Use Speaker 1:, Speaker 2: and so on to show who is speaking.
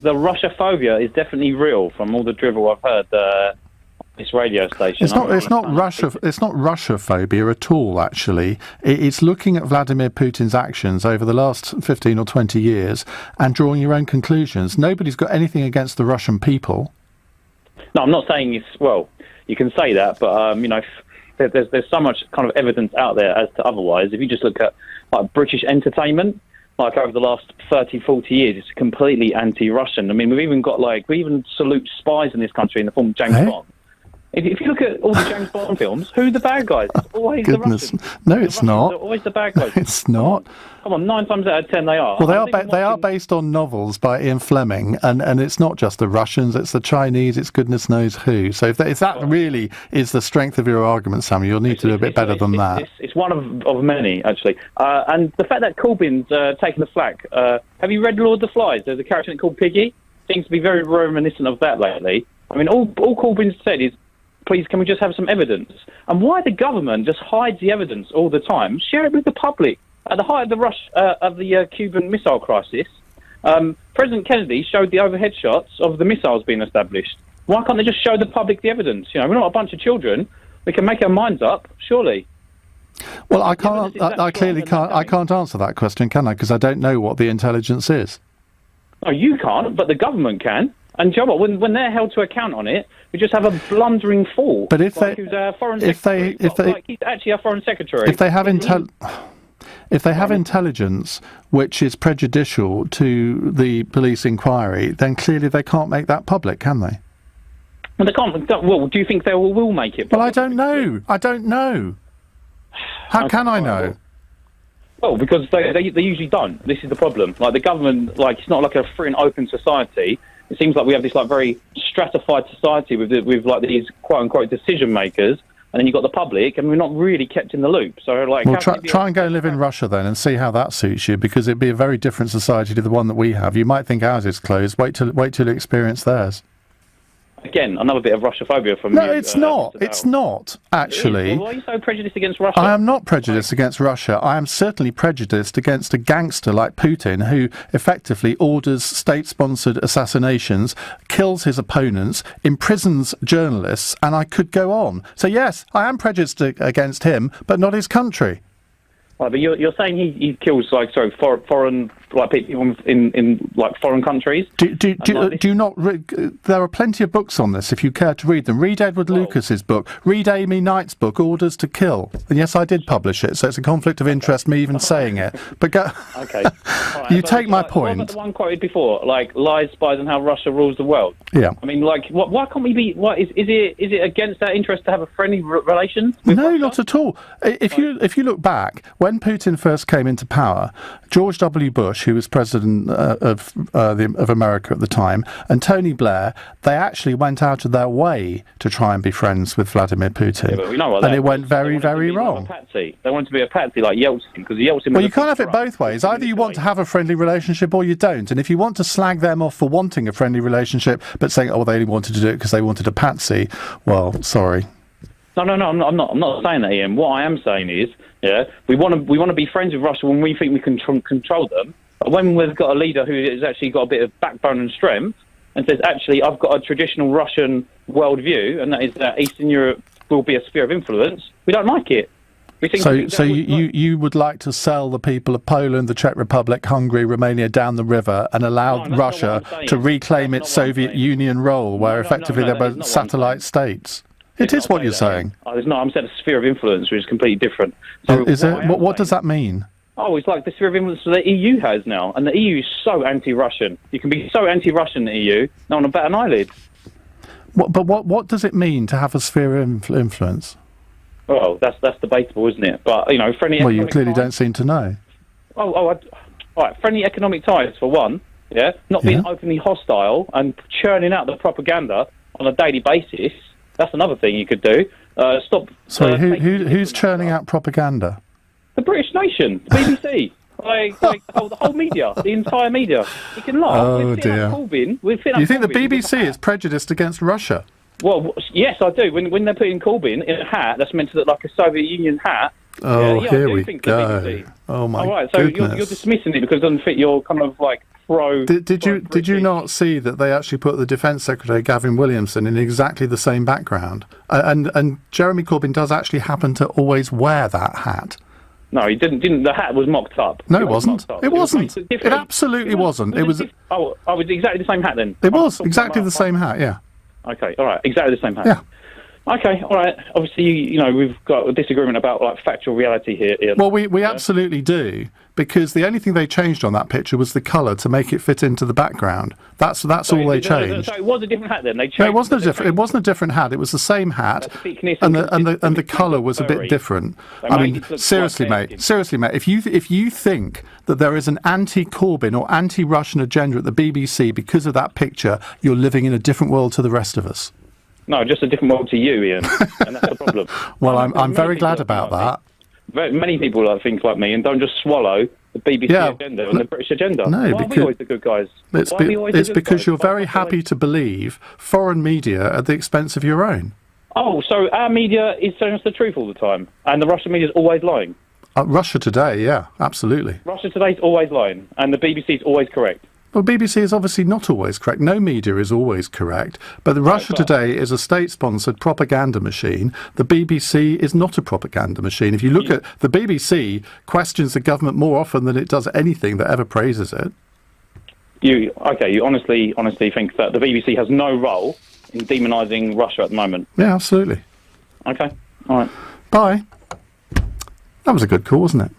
Speaker 1: The Russia-phobia is definitely real from all the drivel I've heard this radio station.
Speaker 2: It's not Russia-phobia at all, actually. It's looking at Vladimir Putin's actions over the last 15 or 20 years and drawing your own conclusions. Nobody's got anything against the Russian people.
Speaker 1: No, I'm not saying it's... Well, you can say that, but, there's so much kind of evidence out there as to otherwise. If you just look at like British entertainment, like over the last 30, 40 years, it's completely anti-Russian. I mean, we even salute spies in this country in the form of James Bond. If you look at all the James Bond films, who are the bad guys? It's always the Russians.
Speaker 2: No, it's not.
Speaker 1: They're always the bad guys.
Speaker 2: It's not.
Speaker 1: Come on, 9 times out of 10 they are.
Speaker 2: Well, they are based on novels by Ian Fleming, and it's not just the Russians, it's the Chinese, it's goodness knows who. So if that really is the strength of your argument, Samuel, you'll need to do a bit better than that.
Speaker 1: It's one of many, actually. And the fact that Corbyn's taken the flak, have you read Lord of the Flies? There's a character called Piggy. Seems to be very reminiscent of that lately. I mean, all Corbyn's said is, please, can we just have some evidence? And why the government just hides the evidence all the time? Share it with the public. At the height of the Cuban Missile Crisis, President Kennedy showed the overhead shots of the missiles being established. Why can't they just show the public the evidence? We're not a bunch of children. We can make our minds up, surely.
Speaker 2: Well, I can't answer that question, can I? Because I don't know what the intelligence is.
Speaker 1: No, you can't, but the government can. And you know what? When they're held to account on it, we just have a blundering fool.
Speaker 2: But if
Speaker 1: he's our foreign secretary. He's actually our foreign secretary.
Speaker 2: If they have intelligence which is prejudicial to the police inquiry, then clearly they can't make that public, can they?
Speaker 1: Well, they can't. Well, do you think they will make it public?
Speaker 2: Well, I don't know. How can I know?
Speaker 1: Well, because they usually don't. This is the problem. Like the government, it's not like a free and open society. It seems like we have this very stratified society with these quote unquote decision makers, and then you've got the public, and we're not really kept in the loop. So
Speaker 2: well, try and go live in Russia then, and see how that suits you, because it'd be a very different society to the one that we have. You might think ours is closed. Wait till you experience theirs.
Speaker 1: Again, another bit of Russia-phobia from you.
Speaker 2: No, it's not. It's not, actually.
Speaker 1: Why are you so prejudiced against Russia?
Speaker 2: I am not prejudiced against Russia. I am certainly prejudiced against a gangster like Putin, who effectively orders state-sponsored assassinations, kills his opponents, imprisons journalists, and I could go on. So yes, I am prejudiced against him, but not his country.
Speaker 1: Right, but you're saying he kills foreign people in foreign countries.
Speaker 2: Do not. There are plenty of books on this if you care to read them. Read Edward Lucas's book. Read Amy Knight's book, Orders to Kill. And yes, I did publish it, so it's a conflict of interest me even saying it. But go.
Speaker 1: Okay. Right,
Speaker 2: you take my point.
Speaker 1: What about the one quoted before, lies, spies, and how Russia rules the world?
Speaker 2: Yeah.
Speaker 1: I mean, why can't we be? Is it against our interest to have a friendly relation with
Speaker 2: No,
Speaker 1: Russia?
Speaker 2: not at all. If you look back, when Putin first came into power, George W. Bush, who was president of America at the time, and Tony Blair, they actually went out of their way to try and be friends with Vladimir Putin.
Speaker 1: Yeah, but we know what
Speaker 2: and it went very, very wrong.
Speaker 1: They wanted to be a patsy like Yeltsin, because Yeltsin...
Speaker 2: Well, you can't have it both ways. Either you want to have a friendly relationship or you don't. And if you want to slag them off for wanting a friendly relationship, but saying, oh, they only wanted to do it because they wanted a patsy, well, sorry.
Speaker 1: No, I'm not saying that, Ian. What I am saying is, we want to be friends with Russia when we think we can control them. But when we've got a leader who has actually got a bit of backbone and strength and says, actually, I've got a traditional Russian worldview, and that is that Eastern Europe will be a sphere of influence, we don't like it. We think
Speaker 2: so you would like to sell the people of Poland, the Czech Republic, Hungary, Romania down the river and allow Russia to reclaim its Soviet Union role, where effectively they're both satellite states? It is what you're saying.
Speaker 1: I'm saying a sphere of influence, which is completely different. So
Speaker 2: what does that mean?
Speaker 1: Oh, it's like the sphere of influence that the EU has now, and the EU is so anti-Russian. You can be so anti-Russian in the EU, no one will bat an eyelid.
Speaker 2: What does it mean to have a sphere of influence?
Speaker 1: Well, that's debatable, isn't it? But friendly.
Speaker 2: Well, you clearly don't seem to know.
Speaker 1: All right, friendly economic ties for one. Yeah, not being openly hostile and churning out the propaganda on a daily basis. That's another thing you could do. Stop.
Speaker 2: Sorry, who's churning out propaganda?
Speaker 1: The British nation, the BBC, the whole media, the entire media. You can laugh.
Speaker 2: Oh dear. You think the BBC is prejudiced against Russia?
Speaker 1: Well, yes, I do. When they're putting Corbyn in a hat that's meant to look like a Soviet Union hat,
Speaker 2: Oh,
Speaker 1: yeah, I
Speaker 2: here
Speaker 1: do
Speaker 2: we
Speaker 1: think the
Speaker 2: go.
Speaker 1: BBC.
Speaker 2: Oh my
Speaker 1: All right, so
Speaker 2: goodness.
Speaker 1: you're dismissing it because it doesn't fit your kind of like pro.
Speaker 2: Did you not see that they actually put the Defence Secretary Gavin Williamson in exactly the same background? And Jeremy Corbyn does actually happen to always wear that hat.
Speaker 1: No, he didn't. The hat was mocked up.
Speaker 2: No, it wasn't. It wasn't.
Speaker 1: It
Speaker 2: It absolutely wasn't. It was.
Speaker 1: It was exactly the same hat then.
Speaker 2: It was exactly the same hat. Yeah.
Speaker 1: Okay, all right, exactly the same hat.
Speaker 2: Yeah.
Speaker 1: Okay, all right. Obviously, you know, we've got a disagreement about like factual reality here. Iain.
Speaker 2: Well, we absolutely do, because the only thing they changed on that picture was the colour to make it fit into the background. That's all they changed.
Speaker 1: So it was a different hat then. They changed.
Speaker 2: No, it wasn't a different. It wasn't a different hat. It was the same hat, and the colour was a bit different. I mean, seriously, mate. Seriously, mate. If you think that there is an anti-Corbyn or anti-Russian agenda at the BBC because of that picture, you're living in a different world to the rest of us.
Speaker 1: No, just a different world to you, Iain, and that's the problem.
Speaker 2: Well, I'm very glad about that.
Speaker 1: Many people think like me and don't just swallow the BBC agenda and the British agenda.
Speaker 2: No,
Speaker 1: Why are we always the good guys?
Speaker 2: It's because you're very happy to believe foreign media at the expense of your own.
Speaker 1: Oh, so our media is telling us the truth all the time, and the Russian media is always lying.
Speaker 2: Russia Today, yeah, absolutely.
Speaker 1: Russia Today is always lying, and the BBC is always correct.
Speaker 2: Well, BBC is obviously not always correct. No media is always correct. But the Russia Today is a state-sponsored propaganda machine. The BBC is not a propaganda machine. If you look at the BBC, questions the government more often than it does anything that ever praises it.
Speaker 1: You honestly think that the BBC has no role in demonising Russia at the moment?
Speaker 2: Yeah, absolutely.
Speaker 1: Okay, all right.
Speaker 2: Bye. That was a good call, wasn't it?